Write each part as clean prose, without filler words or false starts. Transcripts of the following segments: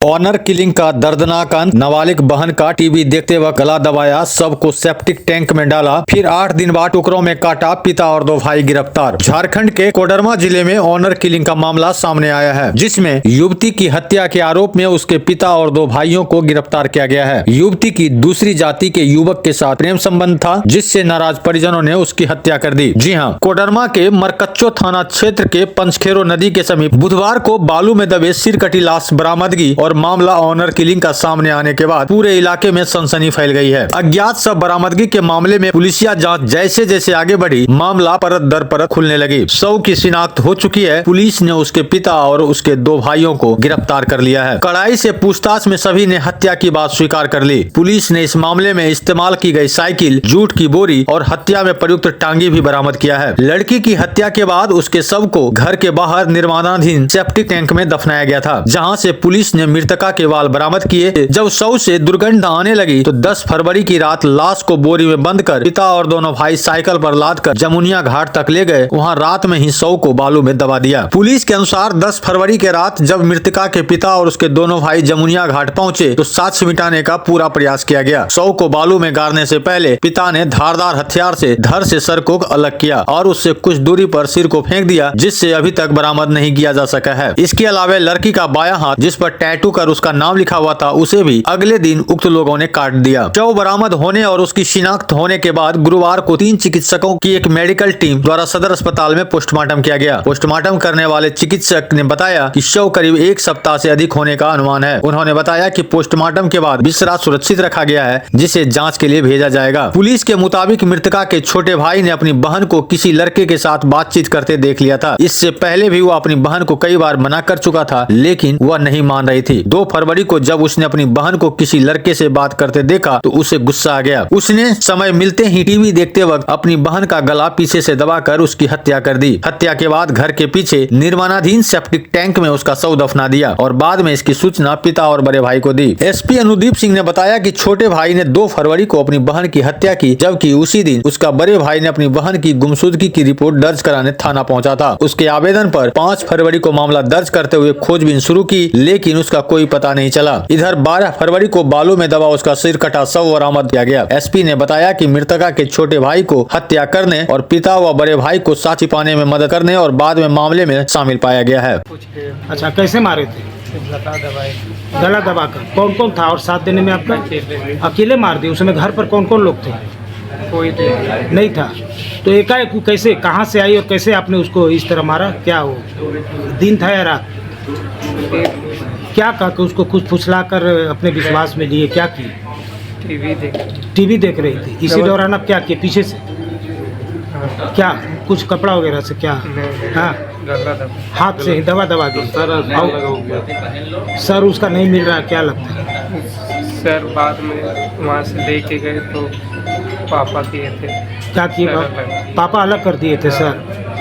Honour killing का दर्दनाक अंत। नाबालिग बहन का टीवी देखते वक्त गला दबाया, सबको सेप्टिक टैंक में डाला, फिर 8 दिन बाद टुकड़ों में काटा, पिता और 2 भाई गिरफ्तार। झारखंड के कोडरमा जिले में ऑनर किलिंग का मामला सामने आया है, जिसमें युवती की हत्या के आरोप में उसके पिता और 2 भाइयों को गिरफ्तार किया गया है। युवती की दूसरी जाति के युवक के साथ प्रेम संबंध था, जिससे नाराज परिजनों ने उसकी हत्या कर दी। जी हाँ, कोडरमा के मरकच्चो थाना क्षेत्र के पंचखेरो नदी के समीप बुधवार को बालू में दबे सिरकटी लाश बरामदगी और मामला ऑनर किलिंग का सामने आने के बाद पूरे इलाके में सनसनी फैल गई है। अज्ञात शव बरामदगी के मामले में पुलिसिया जांच जैसे जैसे आगे बढ़ी, मामला परत दर परत खुलने लगी। शव की शिनाख्त हो चुकी है। पुलिस ने उसके पिता और उसके 2 भाइयों को गिरफ्तार कर लिया है। कड़ाई से पूछताछ में सभी ने हत्या की बात स्वीकार कर ली। पुलिस ने इस मामले में इस्तेमाल की गई साइकिल, जूट की बोरी और हत्या में प्रयुक्त टांगी भी बरामद किया है। लड़की की हत्या के बाद उसके शव को घर के बाहर निर्माणाधीन सेप्टिक टैंक में दफनाया गया था, जहां से पुलिस ने मृतका के वाल बरामद किए। जब शव से दुर्गंध आने लगी तो 10 फरवरी की रात लाश को बोरी में बंद कर पिता और दोनों भाई साइकिल पर लादकर जमुनिया घाट तक ले गए। वहां रात में ही शव को बालू में दबा दिया। पुलिस के अनुसार 10 फरवरी के रात जब मृतका के पिता और उसके दोनों भाई जमुनिया घाट पहुंचे तो साक्ष्य मिटाने का पूरा प्रयास किया गया। शव को बालू में गाड़ने से पहले पिता ने धारदार हथियार से धड़ से सर को अलग किया और उससे कुछ दूरी पर सिर को फेंक दिया, जिससे अभी तक बरामद नहीं किया जा सका है। इसके अलावा लड़की का बायां हाथ, जिस पर टैटू कर उसका नाम लिखा हुआ था, उसे भी अगले दिन उक्त लोगों ने काट दिया। शव बरामद होने और उसकी शिनाख्त होने के बाद गुरुवार को 3 चिकित्सकों की एक मेडिकल टीम द्वारा सदर अस्पताल में पोस्टमार्टम किया गया। पोस्टमार्टम करने वाले चिकित्सक ने बताया कि शव करीब 1 सप्ताह से अधिक होने का अनुमान है। उन्होंने बताया कि पोस्टमार्टम के बाद बिस्तरा सुरक्षित रखा गया है, जिसे जाँच के लिए भेजा जाएगा। पुलिस के मुताबिक मृतका के छोटे भाई ने अपनी बहन को किसी लड़के के साथ बातचीत करते देख लिया था। इससे पहले भी वो अपनी बहन को कई बार मना कर चुका था, लेकिन वह नहीं मान रही थी। 2 फरवरी को जब उसने अपनी बहन को किसी लड़के से बात करते देखा तो उसे गुस्सा आ गया। उसने समय मिलते ही टीवी देखते वक्त अपनी बहन का गला पीछे से दबाकर उसकी हत्या कर दी। हत्या के बाद घर के पीछे निर्माणाधीन सेप्टिक टैंक में उसका शव दफना दिया और बाद में इसकी सूचना पिता और बड़े भाई को दी। एसपी अनुदीप सिंह ने बताया कि छोटे भाई ने 2 फरवरी को अपनी बहन की हत्या की, जबकि उसी दिन उसका बड़े भाई ने अपनी बहन की गुमशुदगी की रिपोर्ट दर्ज कराने थाना पहुंचा था। उसके आवेदन पर 5 फरवरी को मामला दर्ज करते हुए खोजबीन शुरू की, लेकिन उसका कोई पता नहीं चला। इधर 12 फरवरी को बालू में दबा उसका सिर कटा शव बरामद किया गया। एसपी ने बताया कि मृतका के छोटे भाई को हत्या करने और पिता व बड़े भाई को साथी पाने में मदद करने और बाद में मामले में शामिल पाया गया है। अच्छा, कैसे मारे थे? गला दबाकर। कौन कौन था और साथ देने में आपका? अकेले मार दिए। उसमें घर पर कौन कौन लोग थे? कोई नहीं था। तो एकाएक कैसे, कहाँ से आई और कैसे आपने उसको इस तरह मारा? क्या हो, दिन था या रात? क्या कहा कि उसको कुछ फुसला कर अपने विश्वास में लिए? क्या की? टीवी देख रही थी। इसी दौरान आप क्या किए? पीछे से क्या कुछ कपड़ा वगैरह से क्या? हाँ, हाथ से ही दबा दी। सर उसका नहीं मिल रहा, क्या लगता है? सर बाद में वहाँ से लेके गए तो पापा किए थे। क्या किए? पापा अलग कर दिए थे सर,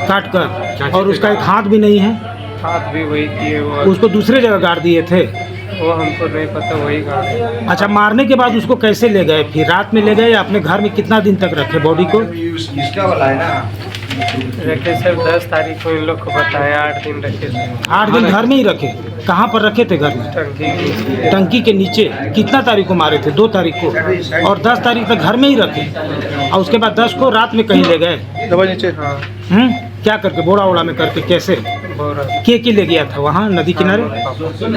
काट कर। और उसका एक हाथ भी नहीं है? हाथ भी वही किए। वो उसको दूसरे जगह गाड़ दिए थे? वो हमको नहीं पता, वही गाड़। अच्छा, मारने के बाद उसको कैसे ले गए? फिर रात में ले गए या अपने घर में कितना दिन तक रखे बॉडी को? रखे सर 10 तारीख को इन लोग को बताया, 8 दिन रखे थे। 8 दिन घर में ही रखे? कहाँ पर रखे थे घर में? टंकी के नीचे। कितना तारीख को मारे थे? 2 तारीख को। और 10 तारीख तक घर में ही रखे और उसके बाद 10 को रात में कहीं ले गए? नीचे। हाँ। क्या करके? बोड़ा ओड़ा में करके? कैसे? के ले गया था वहाँ नदी किनारे?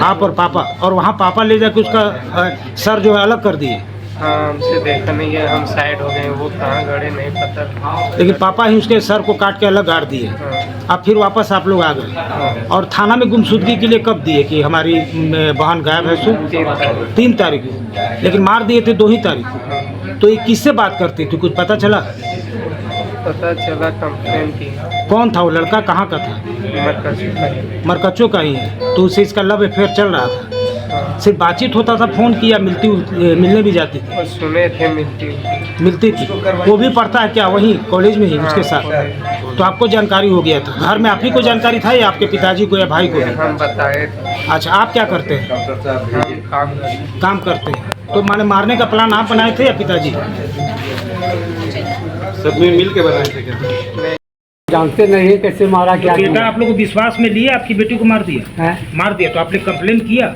आप और पापा? और वहाँ पापा ले जाके उसका सर जो है अलग कर दिए? हाँ, हमसे देखा नहीं है, हम साइड हो गए। वो कहाँ गड़े नहीं पता, लेकिन पापा ही उसके सर को काट के अलग गाड़ दिए। अब फिर वापस आप लोग आ गए। और थाना में गुमशुदगी के लिए कब दिए कि हमारी बहन गायब है? सो 3 तारीख को, लेकिन मार दिए थे 2 ही तारीख को। तो ये किससे बात करती थी, कुछ पता चला? पता चला कंप्लेन की। कौन था वो लड़का? कहाँ का था? मरकच्चो का ही है। तो उससे इसका लव अफेयर चल रहा था? सिर्फ बातचीत होता था, फोन किया, मिलने भी जाती थी? सुने थे मिलती थी। वो भी पढ़ता है क्या वहीं कॉलेज में ही उसके साथ? तो आपको जानकारी हो गया था? घर में आप ही को जानकारी था या आपके पिताजी को या भाई को? हम बताए। अच्छा, आप क्या करते हैं? काम करते हैं। तो माने मारने का प्लान आप बनाए थे या पिताजी? सब में मिल के बनाए थे क्या? जानते नहीं कैसे मारा, क्या बेटा आप लोग को विश्वास में लिए आपकी बेटी को मार दिया? है? मार दिया तो आपने कंप्लेन किया?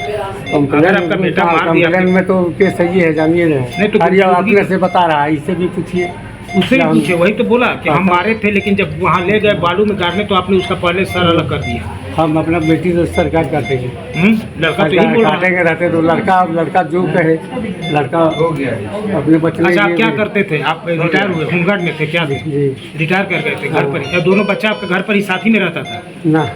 अगर आपका बेटा मार दिया कंप्लेन में तो केस सही है, जानिए नहीं तो खाली गुंडागर्दी अपने से बता रहा है, इससे भी पूछिए। उससे ही पूछे, वही तो बोला कि हम मारे थे, लेकिन जब वहाँ ले गए बालू में गाड़ने तो आपने उसका पहले सर अलग कर दिया। हम अपना बेटी तो सरकार करते हैं, लड़का तो यही बोल रहा है। काटेंगे रहते तो लड़का जो कहे, लड़का अपने बच्चे। अच्छा, आप क्या करते थे? आप रिटायर हुए, होमगार्ड में थे क्या? जी रिटायर कर गए थे घर पर ही? या दोनों बच्चा आपके घर पर ही साथ ही में रहता था? ना,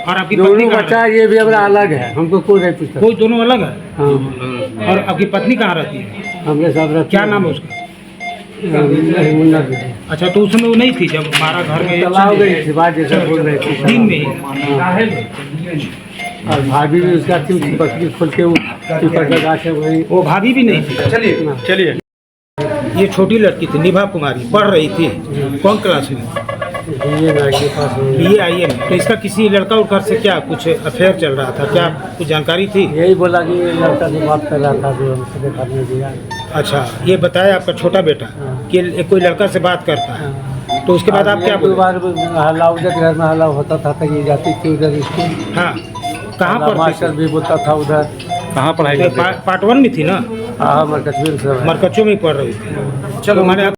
और आपकी पत्नी दोनों कहाँ बच्चा ये भी हमारा अलग है, हमको कोई नहीं पूछता। कोई दोनों अलग है? हाँ, और आपकी पत्नी कहाँ रहती है? हमरे साथ रहते। क्या नाम है उसका? मुन्ना भी। अच्छा, तो उसमें वो नहीं थी जब हमारा घर में? चलाओ गई थी बात, जैसा बोल रही थी दिन में ही? और भाभी भी उसका बकरी खोल के पीपल का गाछ है वही। वो भाभी भी नहीं थी? चलिए ये छोटी लड़की थी निभा कुमारी, पढ़ रही थी कौन क्लास में? BA में। तो इसका किसी लड़का उड़का से क्या कुछ अफेयर चल रहा था क्या? कुछ जानकारी थी? यही बोला कि लड़का से बात कर रहा था, जो हमसे देखा नहीं दिया। अच्छा, ये बताया आपका छोटा बेटा कि कोई लड़का से बात करता है, तो उसके बाद आप क्या दो बोले? बार हल्ला उधर घर में हल्ला होता था, तो ये जाती थी उधर स्कूल। हाँ, कहाँ पर? मास्टर भी बोलता था उधर। कहाँ पढ़ाई करते थे? पार्ट 1 में थी ना? हाँ, मरकजवीर से है। मरकच्चों में ही पढ़ रही थी। चलो, मैंने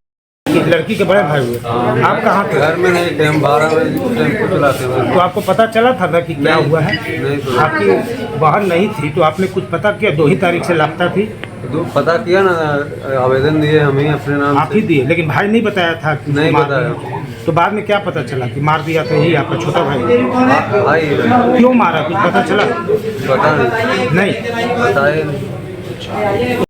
लड़की के बड़े भाई हुए, आप कहाँ थे? घर में नहीं थे हम, 12 बजे टेम्पो चलाते हुए। तो आपको पता चला था ना कि क्या हुआ है? नहीं तो आपकी बहन नहीं थी तो आपने कुछ पता किया? 2 ही तारीख से लापता थी। तो पता किया ना, आवेदन दिए हम ही अपने नाम आप ही दिए, लेकिन भाई नहीं बताया था कि नहीं मार बताया। दिया। तो बाद में क्या पता चला कि मार दिया था यही आपका छोटा भाई? भाई क्यों मारा, कुछ पता चला? पता नहीं, नहीं बताए नहीं।